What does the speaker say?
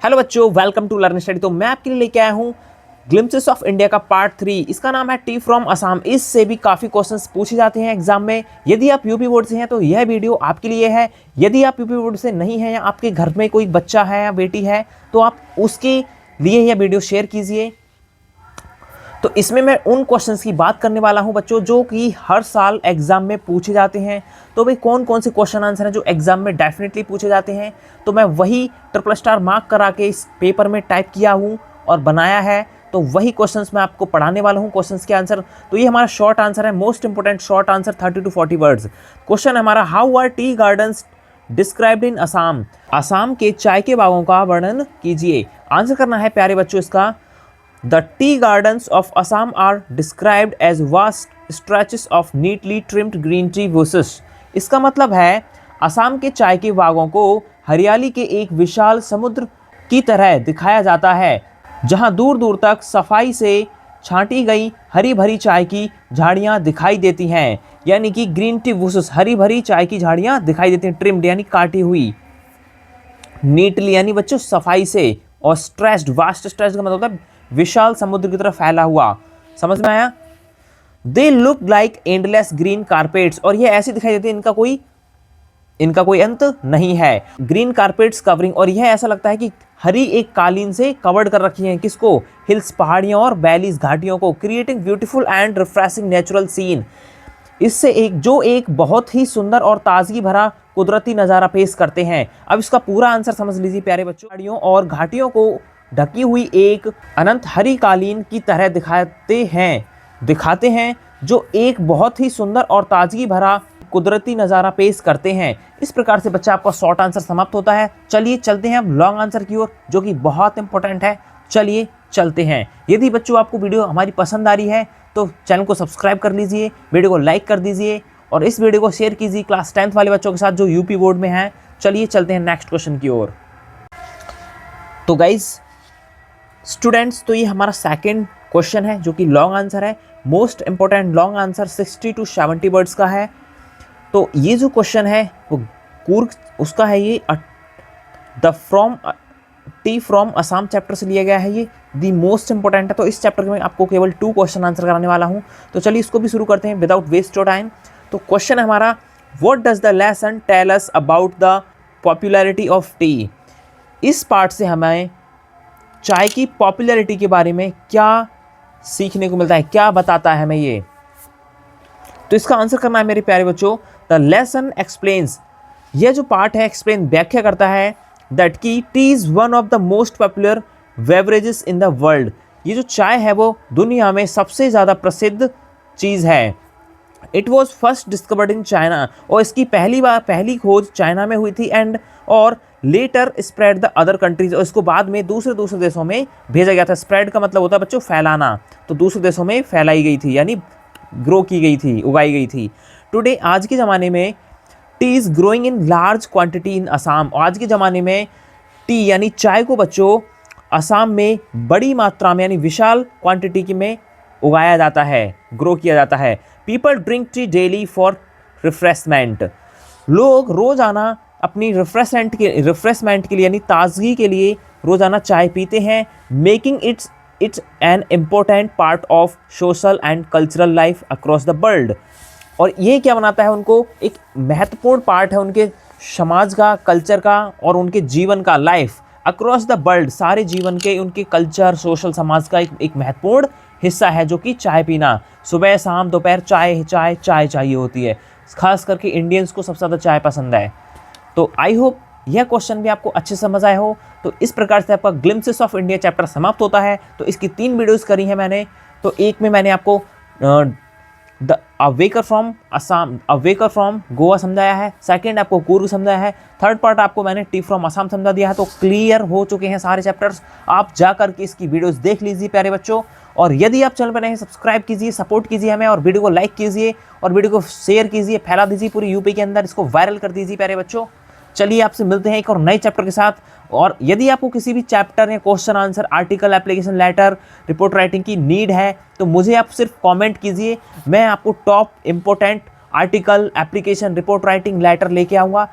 Hello बच्चों, welcome to learn study. तो मैं आपके लिए लेके आया हूँ ग्लिम्पसेस ऑफ इंडिया का पार्ट 3। इसका नाम है टी फ्रॉम असम। इससे भी काफ़ी क्वेश्चंस पूछे जाते हैं एग्जाम में। यदि आप यूपी बोर्ड से हैं तो यह वीडियो आपके लिए है। यदि आप यूपी बोर्ड से नहीं हैं या आपके घर में कोई बच्चा है या बेटी है तो आप उसके लिए यह वीडियो शेयर कीजिए। तो इसमें मैं उन क्वेश्चंस की बात करने वाला हूं बच्चों जो कि हर साल एग्जाम में पूछे जाते हैं। तो भाई कौन कौन से क्वेश्चन आंसर हैं जो एग्जाम में डेफिनेटली पूछे जाते हैं, तो मैं वही ट्रिपल स्टार मार्क करा के इस पेपर में टाइप किया हूं और बनाया है। तो वही क्वेश्चंस मैं आपको पढ़ाने वाला हूं, क्वेश्चंस के आंसर। तो ये हमारा शॉर्ट आंसर है, most important short answer, 30 to 40 words. Question हमारा, how are tea gardens described in Assam. Assam के चाय के बागों का वर्णन कीजिए। आंसर करना है प्यारे बच्चों इसका। The tea gardens of Assam are described as vast stretches of neatly trimmed green tea bushes। इसका मतलब है असम के चाय के बागों को हरियाली के एक विशाल समुद्र की तरह दिखाया जाता है, जहां दूर दूर तक सफाई से छांटी गई हरी भरी चाय की झाड़ियां दिखाई देती हैं। यानी कि ग्रीन टी बुशेस, हरी भरी चाय की झाड़ियां दिखाई देती हैं। ट्रिम्ड यानी काटी हुई, नीटली यानी बच्चों सफाई से, और स्ट्रेस्ड, वास्ट स्ट्रेस्ड का मतलब होता है विशाल समुद्र की तरफ फैला हुआ। समझ में आया? They look like endless green carpets, और ये ऐसे दिखाई देते हैं इनका कोई अंत नहीं है। ग्रीन कारपेट्स कवरिंग, और यह ऐसा लगता है कि हरी एक कालीन से कवर्ड कर रखी है। किसको? हिल्स, पहाड़ियों और वैलीज, घाटियों को। Creating beautiful and refreshing natural scene, इससे एक बहुत ही सुंदर और ताजगी भरा कुदरती नज़ारा पेश करते हैं। अब इसका पूरा आंसर समझ लीजिए प्यारे बच्चों। पहाड़ियों और घाटियों को ढकी हुई एक अनंत हरी कालीन की तरह दिखाते हैं जो एक बहुत ही सुंदर और ताजगी भरा कुदरती नज़ारा पेश करते हैं। इस प्रकार से बच्चा आपका शॉर्ट आंसर समाप्त होता है। चलिए चलते हैं अब लॉन्ग आंसर की ओर, जो कि बहुत इंपॉर्टेंट है। चलिए चलते हैं। यदि बच्चों आपको वीडियो हमारी पसंद आ रही है तो चैनल को सब्सक्राइब कर लीजिए, वीडियो को लाइक कर दीजिए और इस वीडियो को शेयर कीजिए क्लास 10th वाले बच्चों के साथ जो यूपी बोर्ड में हैं। चलिए चलते हैं नेक्स्ट क्वेश्चन की ओर। तो गाइज स्टूडेंट्स, तो ये हमारा सेकंड क्वेश्चन है जो कि लॉन्ग आंसर है। Most important long answer 60 to 70 words का है। तो ये जो क्वेश्चन है वो कूर्ग उसका है। ये टी फ्रॉम असम चैप्टर से लिया गया है। ये दी मोस्ट इंपॉर्टेंट है। तो इस चैप्टर में आपको केवल 2 क्वेश्चन आंसर कराने वाला हूँ। तो चलिए इसको भी शुरू करते हैं विदाउट वेस्ट ऑफ टाइम। तो क्वेश्चन है हमारा, what does the lesson tell us about the popularity of tea. इस पार्ट से हमें चाय की पॉपुलैरिटी के बारे में क्या सीखने को मिलता है, क्या बताता है हमें ये। तो इसका आंसर करना है मेरे प्यारे बच्चों। द लेसन एक्सप्लेन्स, यह जो पार्ट है एक्सप्लेन, व्याख्या करता है दैट की T is one of the most popular beverages in the world. ये जो चाय है वो दुनिया में सबसे ज़्यादा प्रसिद्ध चीज़ है। It was first discovered in China, और इसकी पहली खोज चाइना में हुई थी। एंड और later spread the other countries, और इसको बाद में दूसरे देशों में भेजा गया था। स्प्रेड का मतलब होता है बच्चों फैलाना। तो दूसरे देशों में फैलाई गई थी, यानी ग्रो की गई थी, उगाई गई थी। टुडे, आज के ज़माने में, T is growing in large quantity in Assam. आज के ज़माने में टी यानी चाय को बच्चों असम में बड़ी मात्रा में यानी विशाल क्वांटिटी में उगाया जाता है, ग्रो किया जाता है। People drink tea daily for refreshment, लोग रोज़ाना अपनी रिफ्रेशमेंट के लिए यानी ताजगी के लिए रोज़ाना चाय पीते हैं। Making it's an important part of social and cultural life across the world. और ये क्या बनाता है उनको, एक महत्वपूर्ण पार्ट है उनके समाज का, कल्चर का और उनके जीवन का। लाइफ अक्रॉस द वर्ल्ड, सारे जीवन के उनके कल्चर, सोशल, समाज का एक महत्वपूर्ण हिस्सा है जो कि चाय पीना। सुबह शाम दोपहर चाय चाय चाय चाहिए होती है। खास करके इंडियंस को सबसे ज़्यादा चाय पसंद है। तो आई होप यह क्वेश्चन भी आपको अच्छे से समझ आए हो। तो इस प्रकार से आपका ग्लिम्पसेस ऑफ इंडिया चैप्टर समाप्त होता है। तो इसकी 3 वीडियोस करी हैं मैंने। तो एक में मैंने आपको द अवेकर फ्रॉम गोवा समझाया है, सेकंड आपको कूर्ग समझाया है, थर्ड पार्ट आपको मैंने टी फ्रॉम असम समझा दिया है। तो क्लियर हो चुके हैं सारे चैप्टर्स। आप जा करके इसकी वीडियोस देख लीजिए प्यारे बच्चों। और यदि आप चैनल पर नए हैं, सब्सक्राइब कीजिए, सपोर्ट कीजिए हमें, और वीडियो को लाइक कीजिए और वीडियो को शेयर कीजिए, फैला दीजिए पूरी यूपी के अंदर, इसको वायरल कर दीजिए प्यारे बच्चों। चलिए आपसे मिलते हैं एक और नए चैप्टर के साथ। और यदि आपको किसी भी चैप्टर या question answer, article, application letter, report writing की नीड है तो मुझे आप सिर्फ कमेंट कीजिए। मैं आपको top important article, application, report writing, letter लेके आऊँगा।